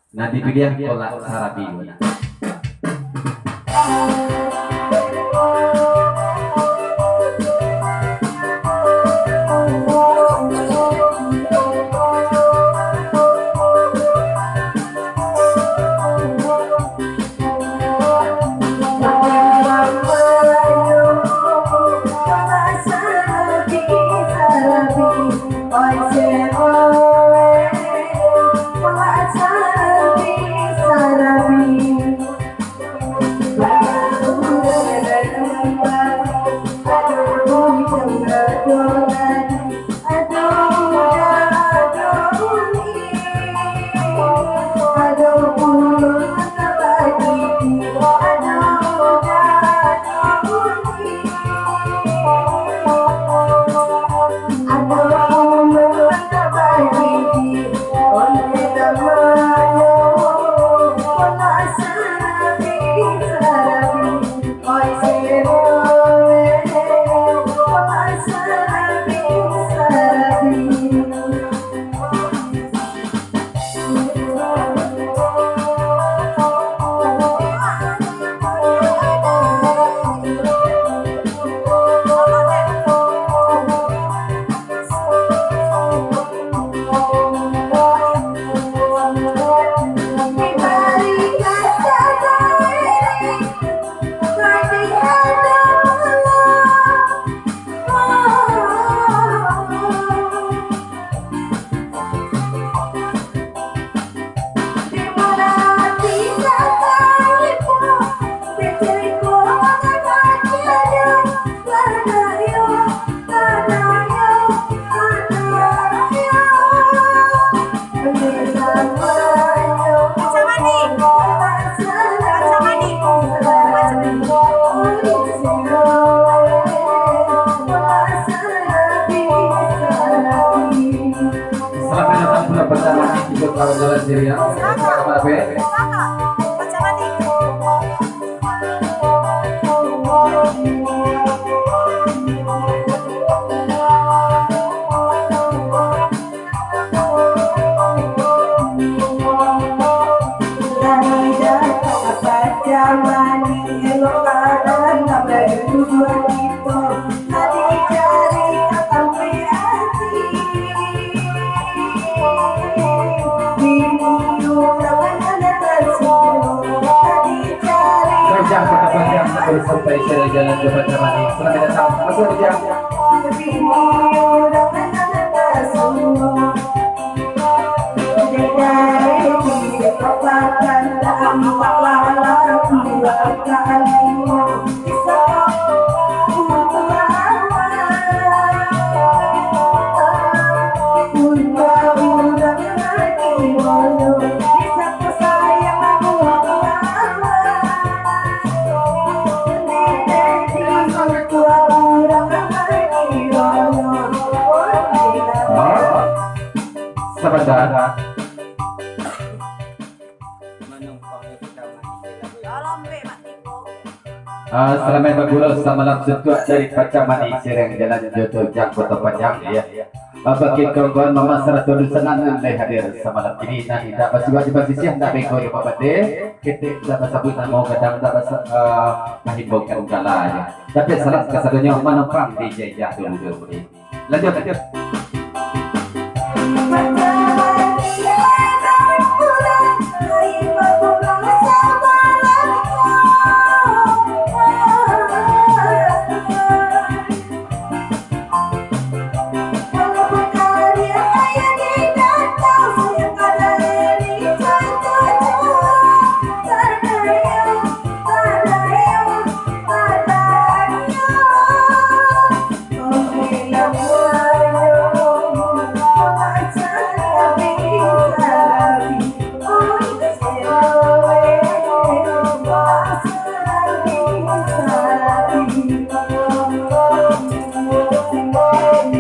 Nah dipilih kolak sarabi. Jalan diri ya. Kemana be? Sampai saya jalan ke Banyuwangi. Selamat datang. Masuk aja. Sahabat. Selamat bergurau sama langsung dari Pacamani Sereng Jalan Jodoh Jang Kota Panjang ya. Bagi kawan-kawan mama serta dusangan hadir sama malam ini nanti dapat juga di basis yang tak bego ya Bapak De. Kita dapat sabutan mau kadang dapat menghimbaukan kalanya. Tapi salah kesadunya menumpang di jejak dulu. Lanjut.